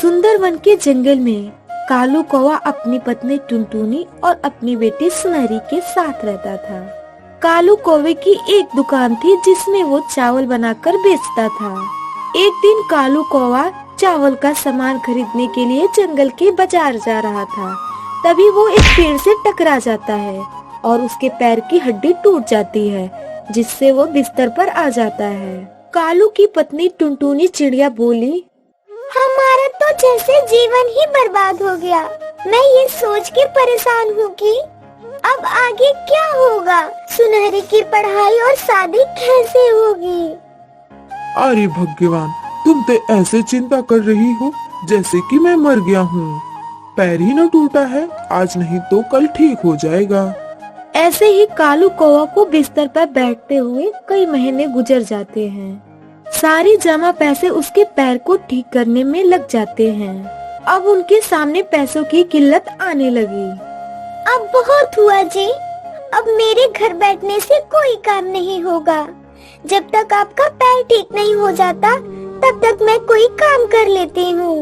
सुंदर वन के जंगल में कालू कौवा अपनी पत्नी टुनटुनी और अपनी बेटी सुनहरी के साथ रहता था। कालू कौवे की एक दुकान थी जिसमें वो चावल बनाकर बेचता था। एक दिन कालू कौवा चावल का सामान खरीदने के लिए जंगल के बाजार जा रहा था। तभी वो एक पेड़ से टकरा जाता है और उसके पैर की हड्डी टूट जाती है, जिससे वो बिस्तर पर आ जाता है। कालू की पत्नी टुनटुनी चिड़िया बोली, हमारा तो जैसे जीवन ही बर्बाद हो गया। मैं ये सोच के परेशान हूँ कि अब आगे क्या होगा। सुनहरी की पढ़ाई और शादी कैसे होगी। अरे भगवान, तुम तो ऐसे चिंता कर रही हो जैसे कि मैं मर गया हूँ। पैर ही न टूटा है, आज नहीं तो कल ठीक हो जाएगा। ऐसे ही कालू कौवा को बिस्तर पर बैठते हुए कई महीने गुजर जाते हैं। सारे जमा पैसे उसके पैर को ठीक करने में लग जाते हैं। अब उनके सामने पैसों की किल्लत आने लगी। अब बहुत हुआ जी, अब मेरे घर बैठने से कोई काम नहीं होगा। जब तक आपका पैर ठीक नहीं हो जाता तब तक मैं कोई काम कर लेती हूँ।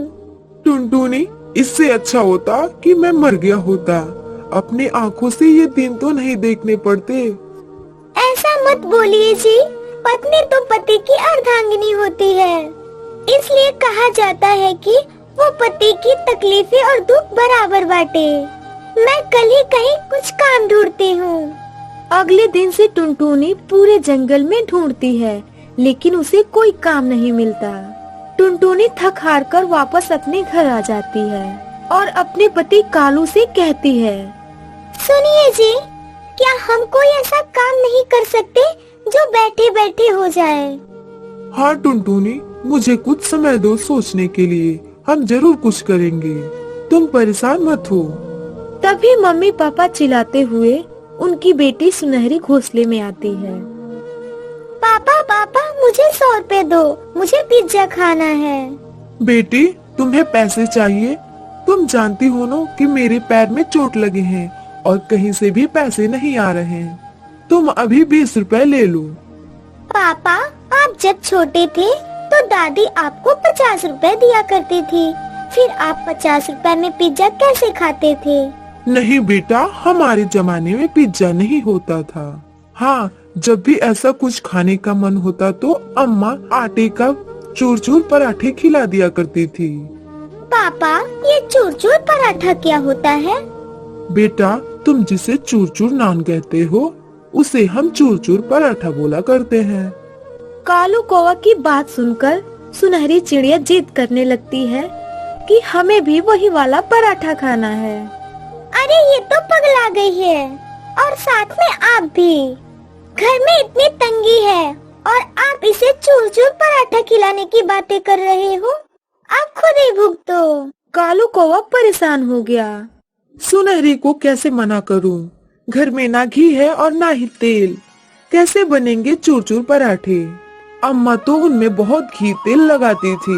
टुनटुनी, इससे अच्छा होता कि मैं मर गया होता। अपनी आँखों से ये दिन तो नहीं देखने पड़ते। ऐसा मत बोलिए जी, पत्नी तो पति की अर्धांगिनी होती है। इसलिए कहा जाता है कि वो पति की तकलीफें और दुख बराबर बांटे। मैं कल ही कहीं कुछ काम ढूंढती हूँ। अगले दिन से टुनटुनी पूरे जंगल में ढूंढती है, लेकिन उसे कोई काम नहीं मिलता। टुनटुनी थक हार कर वापस अपने घर आ जाती है और अपने पति कालू से कहती है, सुनिए जी, क्या हम कोई ऐसा काम नहीं कर सकते जो बैठे बैठे हो जाए। हाँ टुनटुनी, मुझे कुछ समय दो सोचने के लिए। हम जरूर कुछ करेंगे, तुम परेशान मत हो। तभी मम्मी पापा चिल्लाते हुए उनकी बेटी सुनहरी घोंसले में आती है। पापा पापा, मुझे 100 रुपए दो, मुझे पिज्जा खाना है। बेटी, तुम्हें पैसे चाहिए? तुम जानती हो ना कि मेरे पैर में चोट लगे हैं और कहीं से भी पैसे नहीं आ रहे हैं। तुम अभी 20 रुपए ले लो। पापा, आप जब छोटे थे तो दादी आपको 50 रुपए दिया करती थी। फिर आप 50 रुपए में पिज्जा कैसे खाते थे? नहीं बेटा, हमारे जमाने में पिज्जा नहीं होता था। हाँ, जब भी ऐसा कुछ खाने का मन होता तो अम्मा आटे का चूर चूर पराठे खिला दिया करती थी। पापा, ये चूर चूर पराठा क्या होता है? बेटा, तुम जिसे चूर चूर नान कहते हो उसे हम चूर चूर पराठा बोला करते हैं। कालू कौवा की बात सुनकर सुनहरी चिड़िया जिद करने लगती है कि हमें भी वही वाला पराठा खाना है। अरे ये तो पगला गई है, और साथ में आप भी। घर में इतनी तंगी है और आप इसे चूर चूर पराठा खिलाने की बातें कर रहे हो। आप खुद ही भुगतो। कालू कौवा परेशान हो गया। सुनहरी को कैसे मना करूं? घर में ना घी है और ना ही तेल, कैसे बनेंगे चूर चूर पराठे? अम्मा तो उनमें बहुत घी तेल लगाती थी।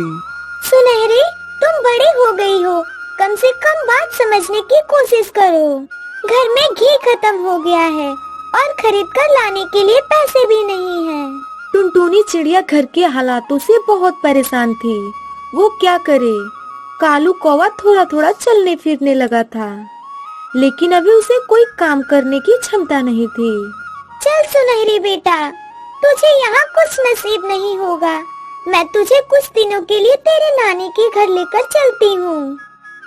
सुनहरी, तुम बड़ी हो गई हो, कम से कम बात समझने की कोशिश करो। घर में घी खत्म हो गया है और खरीद कर लाने के लिए पैसे भी नहीं है। टुनटुनी चिड़िया घर के हालातों से बहुत परेशान थी। वो क्या करे? कालू कौवा थोड़ा थोड़ा चलने फिरने लगा था, लेकिन अभी उसे कोई काम करने की क्षमता नहीं थी। चल सुनहरी बेटा, तुझे यहाँ कुछ नसीब नहीं होगा। मैं तुझे कुछ दिनों के लिए तेरे नानी के घर लेकर चलती हूँ।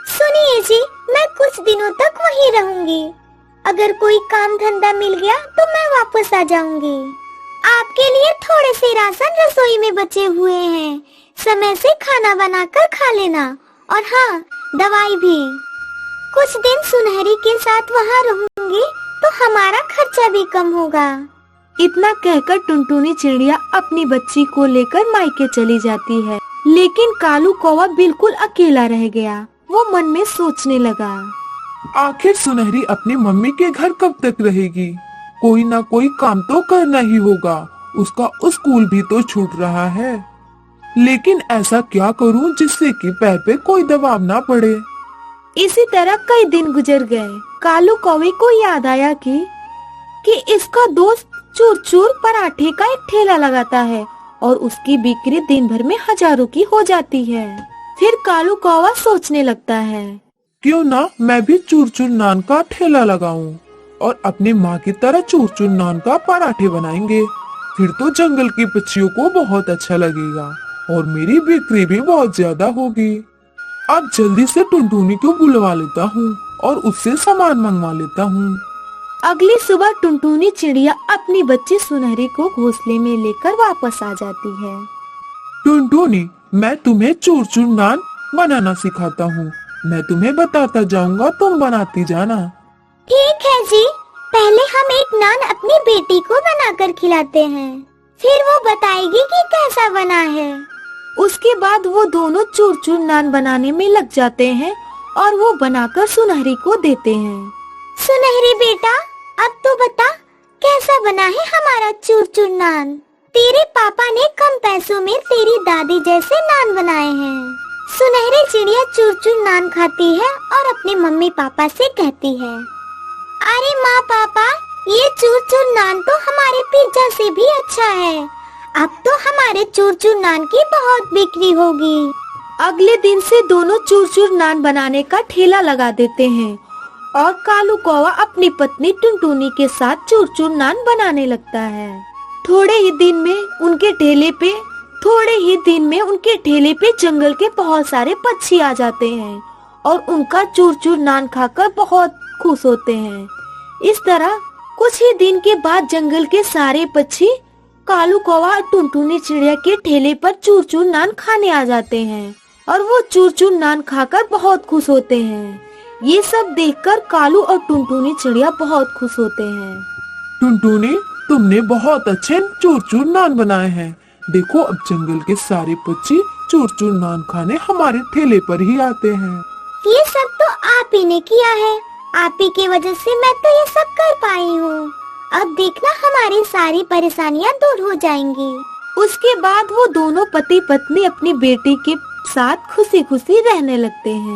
सुनिए जी, मैं कुछ दिनों तक वहीं रहूंगी। अगर कोई काम धंधा मिल गया तो मैं वापस आ जाऊंगी। आपके लिए थोड़े से राशन रसोई में बचे हुए हैं, समय से खाना बनाकर खा लेना, और हाँ, दवाई भी। कुछ दिन सुनहरी के साथ वहाँ रहूंगी तो हमारा खर्चा भी कम होगा। इतना कहकर टुनटुनी चिड़िया अपनी बच्ची को लेकर मायके चली जाती है, लेकिन कालू कौवा बिल्कुल अकेला रह गया। वो मन में सोचने लगा, आखिर सुनहरी अपनी मम्मी के घर कब तक रहेगी? कोई ना कोई काम तो करना ही होगा। उसका स्कूल भी तो छूट रहा है। लेकिन ऐसा क्या करूं जिससे कि पैर पे कोई दबाव ना पड़े? इसी तरह कई दिन गुजर गए। कालू कौवे को याद आया कि इसका दोस्त चूर चूर पराठे का एक ठेला लगाता है और उसकी बिक्री दिन भर में हजारों की हो जाती है। फिर कालू कौवा सोचने लगता है, क्यों ना मैं भी चूर चूर नान का ठेला लगाऊं और अपनी माँ की तरह चूर चूर नान का पराठे बनाएंगे। फिर तो जंगल की पक्षियों को बहुत अच्छा लगेगा और मेरी बिक्री भी बहुत ज्यादा होगी। अब जल्दी से टुनटुनी को बुलवा लेता हूँ और उससे सामान मंगवा लेता हूँ। अगली सुबह टुनटुनी चिड़िया अपनी बच्ची सुनहरी को घोंसले में लेकर वापस आ जाती है। टुनटुनी, मैं तुम्हें चूर चूर नान बनाना सिखाता हूँ। मैं तुम्हें बताता जाऊंगा, तुम बनाती जाना। ठीक है जी। पहले हम एक नान अपनी बेटी को बनाकर खिलाते हैं, फिर वो बताएगी कि कैसा बना है। उसके बाद वो दोनों चूर चूर नान बनाने में लग जाते हैं और वो बनाकर सुनहरी को देते हैं। सुनहरी बेटा, अब तो बता कैसा बना है हमारा चूर चूर नान। तेरे पापा ने कम पैसों में तेरी दादी जैसे नान बनाए हैं। सुनहरी चिड़िया चूर चूर नान खाती है और अपने मम्मी पापा से कहती है, अरे माँ पापा, ये चूर चूर नान तो हमारे पिज्जा से भी अच्छा है। अब तो हमारे चूर चूर नान की बहुत बिक्री होगी। अगले दिन से दोनों चूर चूर नान बनाने का ठेला लगा देते हैं और कालू कौवा अपनी पत्नी टुनटुनी के साथ चूर चूर नान बनाने लगता है। थोड़े ही दिन में उनके ठेले पे जंगल के बहुत सारे पक्षी आ जाते हैं और उनका चूर चूर नान खाकर बहुत खुश होते हैं। इस तरह कुछ ही दिन के बाद जंगल के सारे पक्षी कालू कौवा और टुनटुनी चिड़िया के ठेले पर चूर चूर नान खाने आ जाते हैं और वो चूर चूर नान खाकर बहुत खुश होते हैं। ये सब देखकर कालू और टुनटुनी चिड़िया बहुत खुश होते हैं। टुनटुनी, तुमने बहुत अच्छे चूर चूर नान बनाए हैं। देखो, अब जंगल के सारे पक्षी चूर चूर नान खाने हमारे ठेले पर ही आते हैं। ये सब तो आप ही ने किया है। आप ही की वजह से मैं तो ये सब कर पाई हूँ। अब देखना हमारी सारी परेशानियाँ दूर हो जाएंगी। उसके बाद वो दोनों पति पत्नी अपनी बेटी के साथ खुशी खुशी रहने लगते हैं।